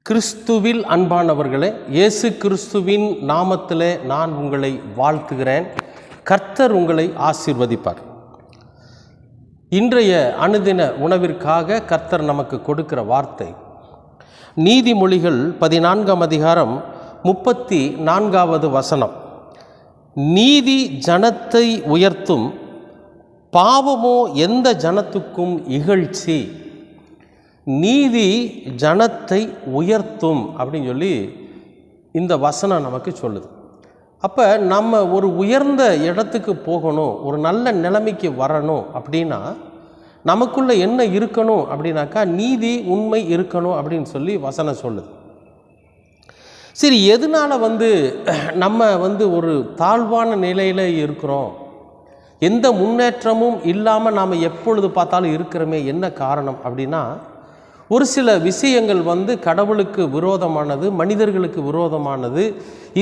கிறிஸ்துவில் அன்பானவர்களே, இயேசு கிறிஸ்துவின் நாமத்திலே நான் உங்களை வாழ்த்துகிறேன். கர்த்தர் உங்களை ஆசீர்வதிப்பார். இன்றைய அனுதின உணவிற்காக கர்த்தர் நமக்கு கொடுக்கிற வார்த்தை நீதிமொழிகள் 14ஆம் அதிகாரம் 34வது வசனம். நீதி ஜனத்தை உயர்த்தும், பாவமோ எந்த ஜனத்துக்கும் இகழ்ச்சி. நீதி ஜனத்தை உயர்த்தும் அப்படின்னு சொல்லி இந்த வசனம் நமக்கு சொல்லுது. அப்போ நம்ம ஒரு உயர்ந்த இடத்துக்கு போகணும், ஒரு நல்ல நிலைமைக்கு வரணும் அப்படின்னா நமக்குள்ளே என்ன இருக்கணும் அப்படின்னாக்கா நீதி, உண்மை இருக்கணும் அப்படின்னு சொல்லி வசனம் சொல்லுது. சரி, எதனால் நம்ம ஒரு தாழ்வான நிலையில் இருக்கிறோம், எந்த முன்னேற்றமும் இல்லாமல் நாம் எப்பொழுது பார்த்தாலும் இருக்கிறோமே, என்ன காரணம் அப்படின்னா ஒரு சில விஷயங்கள் கடவுளுக்கு விரோதமானது, மனிதர்களுக்கு விரோதமானது,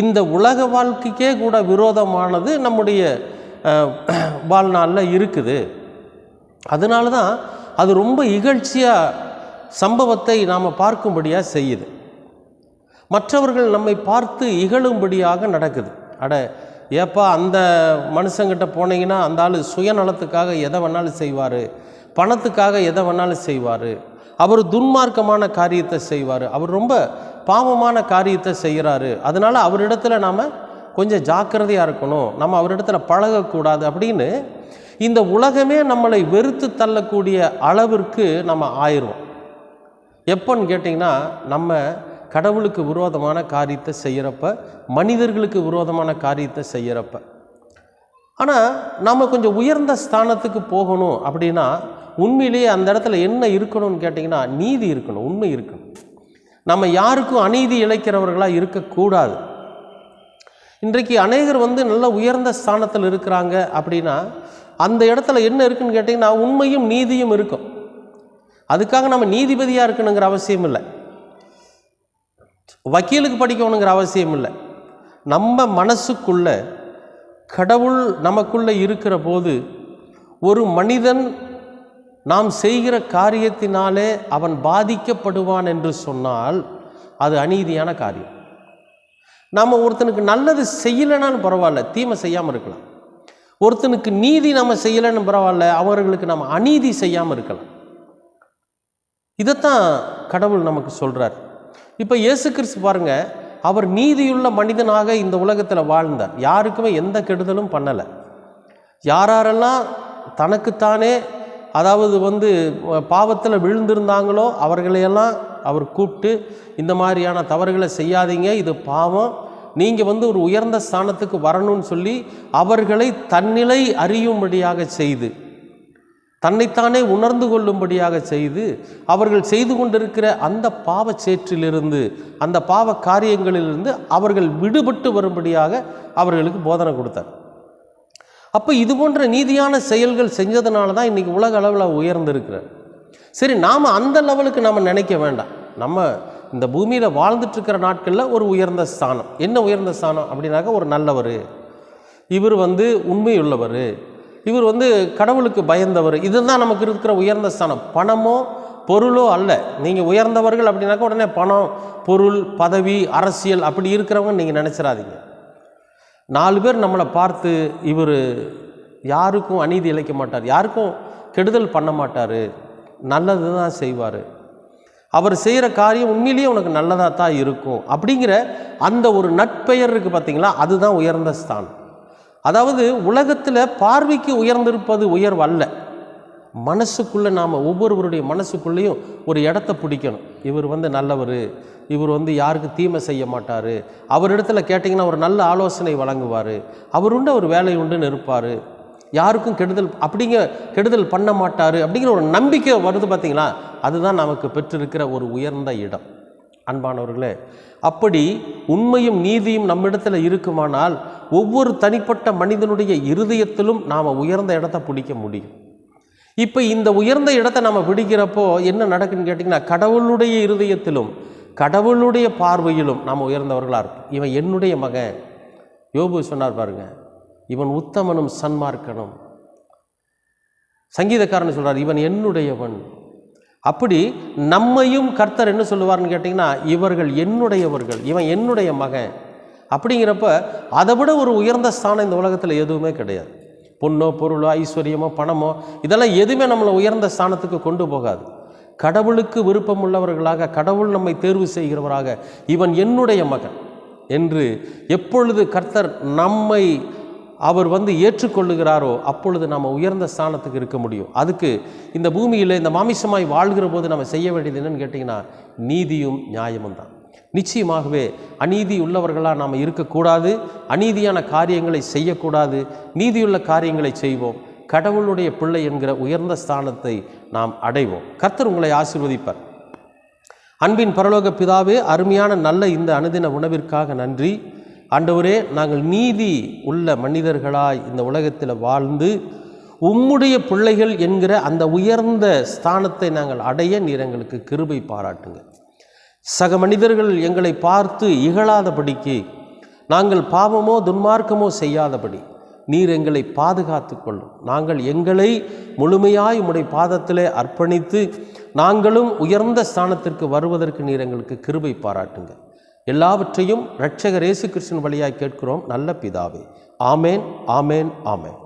இந்த உலக வாழ்க்கைக்கே கூட விரோதமானது நம்முடைய வாழ்நாளில் இருக்குது. அதனால தான் அது ரொம்ப இகழ்ச்சியாக சம்பவத்தை நாம் பார்க்கும்படியாக செய்யுது. மற்றவர்கள் நம்மை பார்த்து இகழும்படியாக நடக்குது. ஏப்பா அந்த மனுஷங்கிட்ட போனீங்கன்னா அந்த ஆள் சுயநலத்துக்காக எதை வேணாலும் செய்வார், பணத்துக்காக எதை வேணாலும் செய்வார், அவர் துன்மார்க்கமான காரியத்தை செய்வார், அவர் ரொம்ப பாவமான காரியத்தை செய்கிறாரு, அதனால் அவரிடத்துல நாம் கொஞ்சம் ஜாக்கிரதையாக இருக்கணும், நம்ம அவரிடத்துல பழகக்கூடாது அப்படின்னு இந்த உலகமே நம்மளை வெறுத்து தள்ளக்கூடிய அளவிற்கு நம்ம ஆயிடுவோம். எப்போன்னு கேட்டிங்கன்னா, நம்ம கடவுளுக்கு விரோதமான காரியத்தை செய்கிறப்ப, மனிதர்களுக்கு விரோதமான காரியத்தை செய்கிறப்ப. ஆனால் நம்ம கொஞ்சம் உயர்ந்த ஸ்தானத்துக்கு போகணும் அப்படின்னா உண்மையிலேயே அந்த இடத்துல என்ன இருக்கணும்னு கேட்டிங்கன்னா நீதி இருக்கணும், உண்மை இருக்கணும். நம்ம யாருக்கும் அநீதி இழைக்கிறவர்களாக இருக்கக்கூடாது. இன்றைக்கு அநேகர் நல்ல உயர்ந்த ஸ்தானத்தில் இருக்கிறாங்க அப்படின்னா அந்த இடத்துல என்ன இருக்குன்னு கேட்டிங்கன்னா உண்மையும் நீதியும் இருக்கும். அதுக்காக நம்ம நீதிபதியாக இருக்கணுங்கிற அவசியம் இல்லை, வக்கீலுக்கு படிக்கணுங்கிற அவசியம் இல்லை. நம்ம மனசுக்குள்ள கடவுள் நமக்குள்ளே இருக்கிற போது ஒரு மனிதன் நாம் செய்கிற காரியத்தினாலே அவன் பாதிக்கப்படுவான் என்று சொன்னால் அது அநீதியான காரியம். நாம் ஒருத்தனுக்கு நல்லது செய்யலைனாலும் பரவாயில்ல, தீமை செய்யாமல் இருக்கலாம். ஒருத்தனுக்கு நீதி நம்ம செய்யலைன்னு பரவாயில்ல, அவர்களுக்கு நம்ம அநீதி செய்யாமல் இருக்கலாம். இதைத்தான் கடவுள் நமக்கு சொல்கிறார். இப்போ இயேசு கிறிஸ்து பாருங்க, அவர் நீதியுள்ள மனிதனாக இந்த உலகத்தில் வாழ்ந்தார். யாருக்குமே எந்த கெடுதலும் பண்ணலை. யாரெல்லாம் தனக்குத்தானே பாவத்தில் விழுந்திருந்தாங்களோ அவர்களையெல்லாம் அவர் கூப்பிட்டு இந்த மாதிரியான தவறுகளை செய்யாதீங்க, இது பாவம், நீங்கள் ஒரு உயர்ந்த ஸ்தானத்துக்கு வரணும்னு சொல்லி அவர்களை தன்னிலை அறியும்படியாக செய்து, தன்னைத்தானே உணர்ந்து கொள்ளும்படியாக செய்து, அவர்கள் செய்து கொண்டிருக்கிற அந்த பாவச்சேற்றிலிருந்து, அந்த பாவ காரியங்களிலிருந்து அவர்கள் விடுபட்டு வரும்படியாக அவர்களுக்கு போதனை கொடுத்தார். அப்போ இது போன்ற நீதியான செயல்கள் செஞ்சதுனால தான் இன்றைக்கி உலக அளவில் உயர்ந்திருக்கிறார். சரி, நாம் அந்த லெவலுக்கு நம்ம நினைக்க வேண்டாம். நம்ம இந்த பூமியில் வாழ்ந்துட்டுருக்கிற நாட்களில் ஒரு உயர்ந்த ஸ்தானம். என்ன உயர்ந்த ஸ்தானம் அப்படின்னாக்கா, ஒரு நல்லவர், இவர் உண்மையுள்ளவர், இவர் கடவுளுக்கு பயந்தவர், இதுதான் நமக்கு இருக்கிற உயர்ந்த ஸ்தானம். பணமோ பொருளோ அல்ல. நீங்கள் உயர்ந்தவர்கள் அப்படின்னாக்கா உடனே பணம், பொருள், பதவி, அரசியல் அப்படி இருக்கிறவங்க நீங்கள் நினச்சிடாதீங்க. 4 பேர் நம்மளை பார்த்து இவர் யாருக்கும் அநீதி இழைக்க மாட்டார், யாருக்கும் கெடுதல் பண்ண மாட்டார், நல்லது தான் செய்வார், அவர் செய்கிற காரியம் உண்மையிலேயே உனக்கு நல்லதாக தான் இருக்கும் அப்படிங்கிற அந்த ஒரு நட்பெயர் இருக்குது பார்த்தீங்களா, அதுதான் உயர்ந்த ஸ்தானம். அதாவது உலகத்தில் பார்வைக்கு உயர்ந்திருப்பது உயர்வு அல்ல, மனசுக்குள்ளே நாம் ஒவ்வொருவருடைய மனசுக்குள்ளேயும் ஒரு இடத்த பிடிக்கணும். இவர் நல்லவர், இவர் யாருக்கு தீமை செய்ய மாட்டார், அவரிடத்துல கேட்டிங்கன்னா ஒரு நல்ல ஆலோசனை வழங்குவார், அவர் உண்டு ஒரு வேலை உண்டுன்னு இருப்பார், யாருக்கும் கெடுதல் பண்ண மாட்டார் அப்படிங்கிற ஒரு நம்பிக்கை வருது பார்த்தீங்களா, அதுதான் நமக்கு பெற்றிருக்கிற ஒரு உயர்ந்த இடம். அன்பானவர்களே, அப்படி உண்மையும் நீதியும் நம்மிடத்தில் இருக்குமானால் ஒவ்வொரு தனிப்பட்ட மனிதனுடைய இருதயத்திலும் நாம் உயர்ந்த இடத்த பிடிக்க முடியும். இப்போ இந்த உயர்ந்த இடத்தை நம்ம பிடிக்கிறப்போ என்ன நடக்குன்னு கேட்டிங்கன்னா, கடவுளுடைய இருதயத்திலும் கடவுளுடைய பார்வையிலும் நாம் உயர்ந்தவர்களாக இருக்கும். இவன் என்னுடைய மகன், யோபு சொன்னார் பாருங்க, இவன் உத்தமனும் சன்மார்க்கனும். சங்கீதக்காரன் சொல்கிறார், இவன் என்னுடையவன், அப்படி நம்மையும் கர்த்தர் என்ன சொல்லுவார்னு கேட்டிங்கன்னா, இவர்கள் என்னுடையவர்கள், இவன் என்னுடைய மகன் அப்படிங்கிறப்ப அதை விட ஒரு உயர்ந்த ஸ்தானம் இந்த உலகத்தில் எதுவுமே கிடையாது. பொண்ணோ பொருளோ ஐஸ்வர்யமோ பணமோ இதெல்லாம் எதுவுமே நம்மளை உயர்ந்த ஸ்தானத்துக்கு கொண்டு போகாது. கடவுளுக்கு விருப்பம் உள்ளவர்களாக, கடவுள் நம்மை தேர்வு செய்கிறவராக, இவன் என்னுடைய மகன் என்று எப்பொழுது கர்த்தர் நம்மை அவர் ஏற்றுக்கொள்ளுகிறாரோ அப்பொழுது நம்ம உயர்ந்த ஸ்தானத்துக்கு இருக்க முடியும். அதுக்கு இந்த பூமியில் இந்த மாமிசமாய் வாழ்கிற போது நம்ம செய்ய வேண்டியது என்னன்னு கேட்டிங்கன்னா, நீதியும் நியாயமும் தான். நிச்சயமாகவே அநீதி உள்ளவர்களாக நாம் இருக்கக்கூடாது, அநீதியான காரியங்களை செய்யக்கூடாது, நீதியுள்ள காரியங்களை செய்வோம். கடவுளுடைய பிள்ளை என்கிற உயர்ந்த ஸ்தானத்தை நாம் அடைவோம். கர்த்தர் உங்களை ஆசீர்வதிப்பார். அன்பின் பரலோக பிதாவே, அருமையான நல்ல இந்த அனுதின உணவிற்காக நன்றி. ஆண்டவரே, நாங்கள் நீதி உள்ள மனிதர்களாய் இந்த உலகத்தில் வாழ்ந்து உம்முடைய பிள்ளைகள் என்கிற அந்த உயர்ந்த ஸ்தானத்தை நாங்கள் அடைய நீர் எங்களுக்கு கிருபை பாராட்டுங்க. சக மனிதர்கள் எங்களை பார்த்து இகழாதபடிக்கு, நாங்கள் பாவமோ துன்மார்க்கமோ செய்யாதபடி நீர் எங்களை பாதுகாத்து கொள்ளும். நாங்கள் எங்களை முழுமையாய் உம்முடைய பாதத்திலே அர்ப்பணித்து நாங்களும் உயர்ந்த ஸ்தானத்திற்கு வருவதற்கு நீர் எங்களுக்கு கிருபை பாராட்டுங்க. எல்லாவற்றையும் இரட்சகர் இயேசு கிறிஸ்துவின் வழியாய் கேட்கிறோம் நல்ல பிதாவே. ஆமேன், ஆமேன், ஆமேன்.